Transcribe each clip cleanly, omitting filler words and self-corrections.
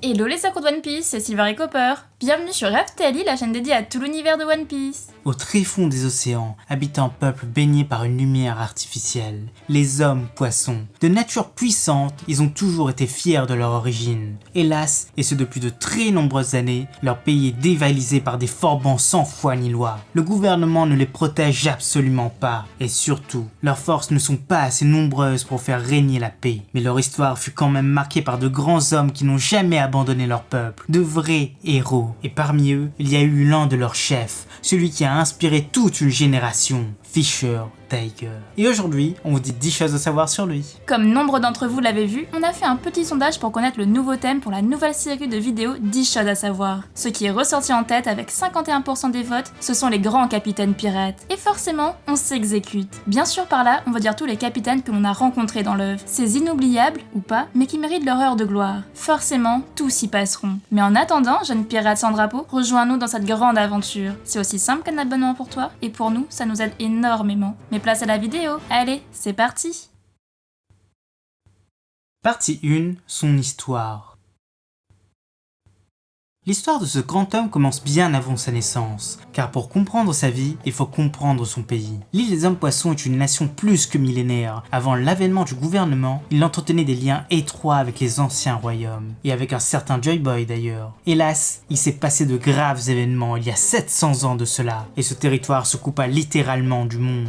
Hello les sacres de One Piece, c'est Silver et Copper. Bienvenue sur Raftalie, la chaîne dédiée à tout l'univers de One Piece. Au tréfonds des océans habite un peuple baigné par une lumière artificielle. Les hommes-poissons. De nature puissante, ils ont toujours été fiers de leur origine. Hélas, et ce depuis de très nombreuses années, leur pays est dévalisé par des forbans sans foi ni loi. Le gouvernement ne les protège absolument pas. Et surtout, leurs forces ne sont pas assez nombreuses pour faire régner la paix. Mais leur histoire fut quand même marquée par de grands hommes qui n'ont jamais abandonné leur peuple. De vrais héros. Et parmi eux, il y a eu l'un de leurs chefs, celui qui a inspiré toute une génération, Fisher Tiger. Et aujourd'hui, on vous dit 10 choses à savoir sur lui. Comme nombre d'entre vous l'avez vu, on a fait un petit sondage pour connaître le nouveau thème pour la nouvelle série de vidéos 10 choses à savoir. Ce qui est ressorti en tête avec 51% des votes, ce sont les grands capitaines pirates. Et forcément, on s'exécute. Bien sûr par là, on va dire tous les capitaines que l'on a rencontrés dans l'œuvre. Ces inoubliables, ou pas, mais qui méritent leur heure de gloire. Forcément, tous y passeront. Mais en attendant, jeune pirate sans drapeau, rejoins-nous dans cette grande aventure. C'est aussi simple qu'un abonnement pour toi, et pour nous, ça nous aide énormément. Mais place à la vidéo, allez, c'est parti! Partie 1, son histoire. L'histoire de ce grand homme commence bien avant sa naissance, car pour comprendre sa vie, il faut comprendre son pays. L'île des Hommes-Poissons est une nation plus que millénaire. Avant l'avènement du gouvernement, il entretenait des liens étroits avec les anciens royaumes, et avec un certain Joy Boy d'ailleurs. Hélas, il s'est passé de graves événements il y a 700 ans de cela, et ce territoire se coupa littéralement du monde.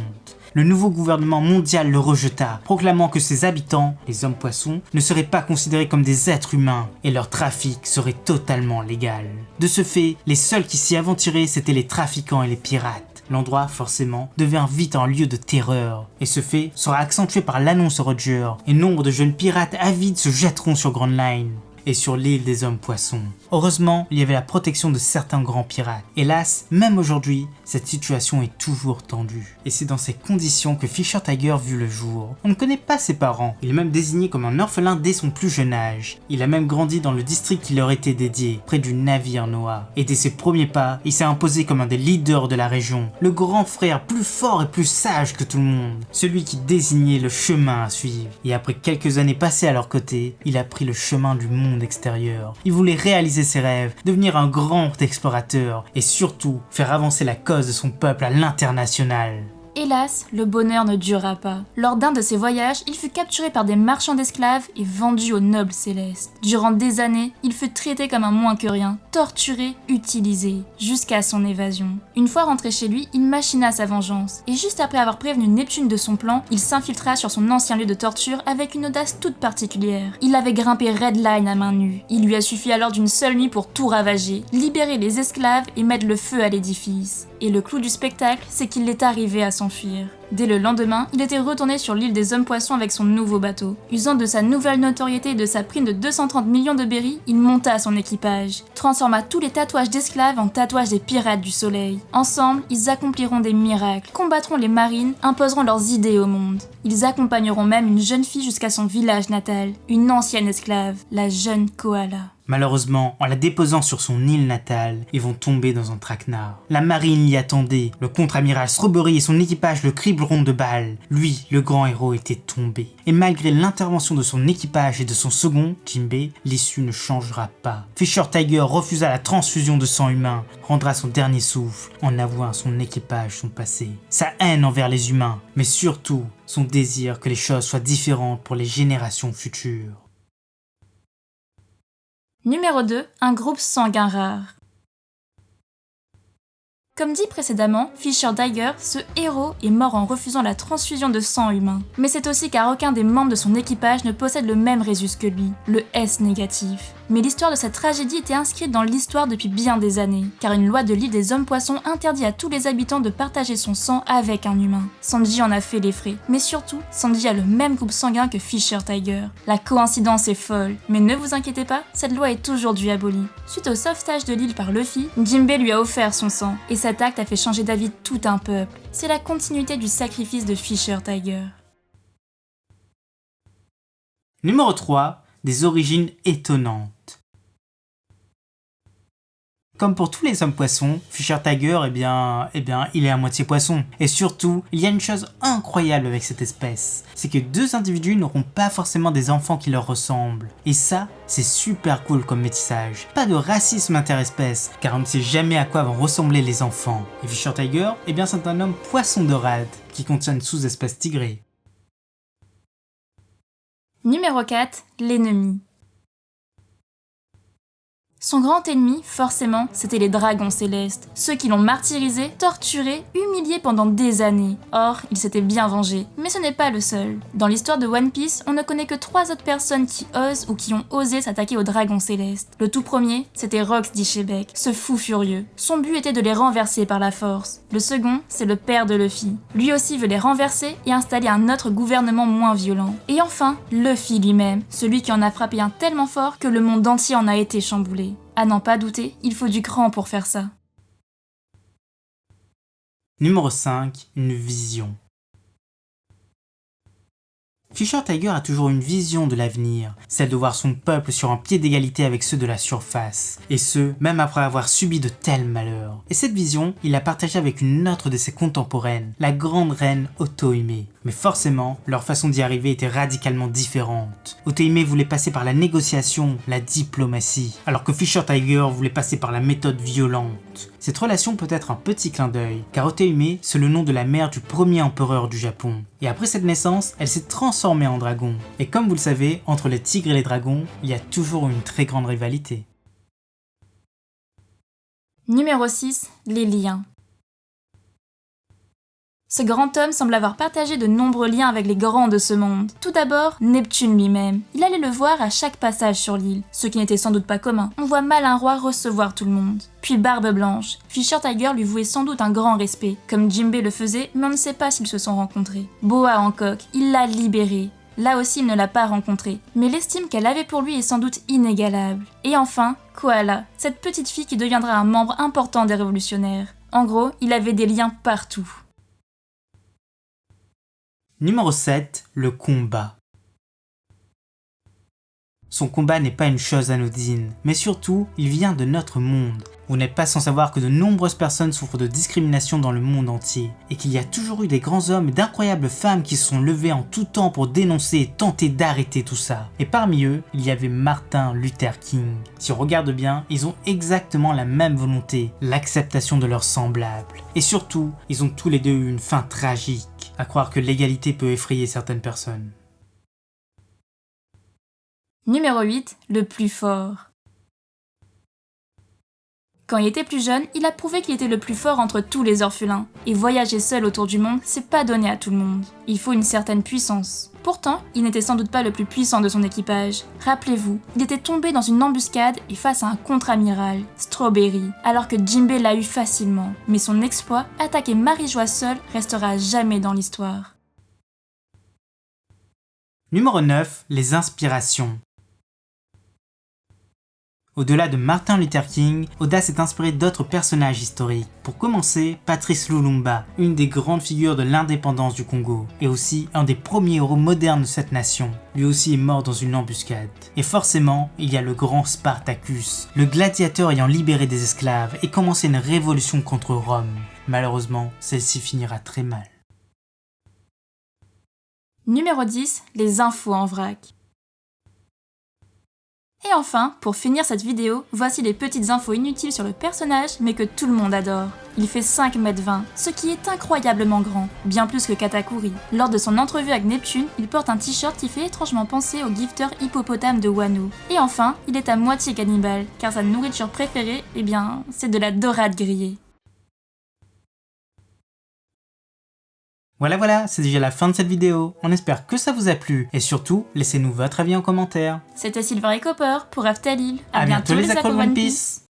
Le nouveau gouvernement mondial le rejeta, proclamant que ses habitants, les hommes-poissons, ne seraient pas considérés comme des êtres humains et leur trafic serait totalement légal. De ce fait, les seuls qui s'y aventuraient c'étaient les trafiquants et les pirates. L'endroit, forcément, devint vite un lieu de terreur, et ce fait sera accentué par l'annonce Roger, et nombre de jeunes pirates avides se jetteront sur Grand Line et sur l'île des Hommes-Poissons. Heureusement, il y avait la protection de certains grands pirates. Hélas, même aujourd'hui, cette situation est toujours tendue. Et c'est dans ces conditions que Fisher Tiger vit le jour. On ne connaît pas ses parents. Il est même désigné comme un orphelin dès son plus jeune âge. Il a même grandi dans le district qui leur était dédié, près du navire Noah. Et dès ses premiers pas, il s'est imposé comme un des leaders de la région. Le grand frère plus fort et plus sage que tout le monde. Celui qui désignait le chemin à suivre. Et après quelques années passées à leur côté, il a pris le chemin du monde extérieur. Il voulait réaliser ses rêves, devenir un grand explorateur et surtout faire avancer la cause de son peuple à l'international. Hélas, le bonheur ne dura pas. Lors d'un de ses voyages, il fut capturé par des marchands d'esclaves et vendu aux nobles célestes. Durant des années, il fut traité comme un moins que rien, torturé, utilisé, jusqu'à son évasion. Une fois rentré chez lui, il machina sa vengeance, et juste après avoir prévenu Neptune de son plan, il s'infiltra sur son ancien lieu de torture avec une audace toute particulière. Il avait grimpé Red Line à main nue. Il lui a suffi alors d'une seule nuit pour tout ravager, libérer les esclaves et mettre le feu à l'édifice. Et le clou du spectacle, c'est qu'il est arrivé à s'enfuir. Dès le lendemain, il était retourné sur l'île des Hommes-Poissons avec son nouveau bateau. Usant de sa nouvelle notoriété et de sa prime de 230 millions de berries, il monta son équipage, transforma tous les tatouages d'esclaves en tatouages des pirates du soleil. Ensemble, ils accompliront des miracles, combattront les marines, imposeront leurs idées au monde. Ils accompagneront même une jeune fille jusqu'à son village natal, une ancienne esclave, la jeune Koala. Malheureusement, en la déposant sur son île natale, ils vont tomber dans un traquenard. La marine l'y attendait, le contre-amiral Strawberry et son équipage le cribleront de balles. Lui, le grand héros, était tombé. Et malgré l'intervention de son équipage et de son second, Jinbei, l'issue ne changera pas. Fisher Tiger refusa la transfusion de sang humain, rendra son dernier souffle en avouant à son équipage son passé. Sa haine envers les humains, mais surtout son désir que les choses soient différentes pour les générations futures. Numéro 2, un groupe sanguin rare. Comme dit précédemment, Fisher Tiger, ce héros, est mort en refusant la transfusion de sang humain. Mais c'est aussi car aucun des membres de son équipage ne possède le même résus que lui, le S négatif. Mais l'histoire de cette tragédie était inscrite dans l'histoire depuis bien des années, car une loi de l'île des Hommes-Poissons interdit à tous les habitants de partager son sang avec un humain. Sanji en a fait les frais, mais surtout, Sanji a le même groupe sanguin que Fisher Tiger. La coïncidence est folle, mais ne vous inquiétez pas, cette loi est aujourd'hui abolie. Suite au sauvetage de l'île par Luffy, Jinbei lui a offert son sang, et cet acte a fait changer d'avis tout un peuple. C'est la continuité du sacrifice de Fisher Tiger. Numéro 3, des origines étonnantes. Comme pour tous les hommes poissons, Fisher Tiger, il est à moitié poisson. Et surtout, il y a une chose incroyable avec cette espèce, c'est que deux individus n'auront pas forcément des enfants qui leur ressemblent. Et ça, c'est super cool comme métissage. Pas de racisme interespèce, car on ne sait jamais à quoi vont ressembler les enfants. Et Fisher Tiger, c'est un homme poisson dorade, qui contient une sous-espèce tigrée. Numéro 4, l'ennemi. Son grand ennemi, forcément, c'était les dragons célestes, ceux qui l'ont martyrisé, torturé, humilié pendant des années. Or, il s'était bien vengé, mais ce n'est pas le seul. Dans l'histoire de One Piece, on ne connaît que 3 autres personnes qui osent ou qui ont osé s'attaquer aux dragons célestes. Le tout premier, c'était Rox d'Ishebek, ce fou furieux. Son but était de les renverser par la force. Le second, c'est le père de Luffy. Lui aussi veut les renverser et installer un autre gouvernement moins violent. Et enfin, Luffy lui-même, celui qui en a frappé un tellement fort que le monde entier en a été chamboulé. À n'en pas douter, il faut du cran pour faire ça. Numéro 5, une vision. Fisher Tiger a toujours une vision de l'avenir, celle de voir son peuple sur un pied d'égalité avec ceux de la surface, et ce, même après avoir subi de tels malheurs. Et cette vision, il l'a partagée avec une autre de ses contemporaines, la grande reine Otohime. Mais forcément, leur façon d'y arriver était radicalement différente. Otohime voulait passer par la négociation, la diplomatie, alors que Fisher Tiger voulait passer par la méthode violente. Cette relation peut être un petit clin d'œil, car Otohime, c'est le nom de la mère du premier empereur du Japon. Et après cette naissance, elle s'est transformée en dragon. Et comme vous le savez, entre les tigres et les dragons, il y a toujours une très grande rivalité. Numéro 6, les liens. Ce grand homme semble avoir partagé de nombreux liens avec les grands de ce monde. Tout d'abord, Neptune lui-même. Il allait le voir à chaque passage sur l'île, ce qui n'était sans doute pas commun. On voit mal un roi recevoir tout le monde. Puis Barbe Blanche. Fisher Tiger lui vouait sans doute un grand respect, comme Jinbei le faisait, mais on ne sait pas s'ils se sont rencontrés. Boa Hancock, il l'a libéré. Là aussi, il ne l'a pas rencontrée, mais l'estime qu'elle avait pour lui est sans doute inégalable. Et enfin, Koala, cette petite fille qui deviendra un membre important des révolutionnaires. En gros, il avait des liens partout. Numéro 7, le combat. Son combat n'est pas une chose anodine, mais surtout, il vient de notre monde. Vous n'êtes pas sans savoir que de nombreuses personnes souffrent de discrimination dans le monde entier, et qu'il y a toujours eu des grands hommes et d'incroyables femmes qui se sont levés en tout temps pour dénoncer et tenter d'arrêter tout ça. Et parmi eux, il y avait Martin Luther King. Si on regarde bien, ils ont exactement la même volonté, l'acceptation de leurs semblables. Et surtout, ils ont tous les deux eu une fin tragique. À croire que l'égalité peut effrayer certaines personnes. Numéro 8, le plus fort. Quand il était plus jeune, il a prouvé qu'il était le plus fort entre tous les orphelins. Et voyager seul autour du monde, c'est pas donné à tout le monde. Il faut une certaine puissance. Pourtant, il n'était sans doute pas le plus puissant de son équipage. Rappelez-vous, il était tombé dans une embuscade et face à un contre-amiral, Strawberry, alors que Jinbei l'a eu facilement. Mais son exploit, attaquer Marie-Joie seul, restera à jamais dans l'histoire. Numéro 9, les inspirations. Au-delà de Martin Luther King, Oda s'est inspiré d'autres personnages historiques. Pour commencer, Patrice Lumumba, une des grandes figures de l'indépendance du Congo, et aussi un des premiers héros modernes de cette nation. Lui aussi est mort dans une embuscade. Et forcément, il y a le grand Spartacus, le gladiateur ayant libéré des esclaves et commencé une révolution contre Rome. Malheureusement, celle-ci finira très mal. Numéro 10, les infos en vrac. Et enfin, pour finir cette vidéo, voici les petites infos inutiles sur le personnage mais que tout le monde adore. Il fait 5,20 m, ce qui est incroyablement grand, bien plus que Katakuri. Lors de son entrevue avec Neptune, il porte un t-shirt qui fait étrangement penser au gifter hippopotame de Wano. Et enfin, il est à moitié cannibale, car sa nourriture préférée, c'est de la dorade grillée. Voilà, c'est déjà la fin de cette vidéo. On espère que ça vous a plu et surtout, laissez-nous votre avis en commentaire. C'était Silver et Copper pour Aftalil. À bientôt les Aqua One Piece.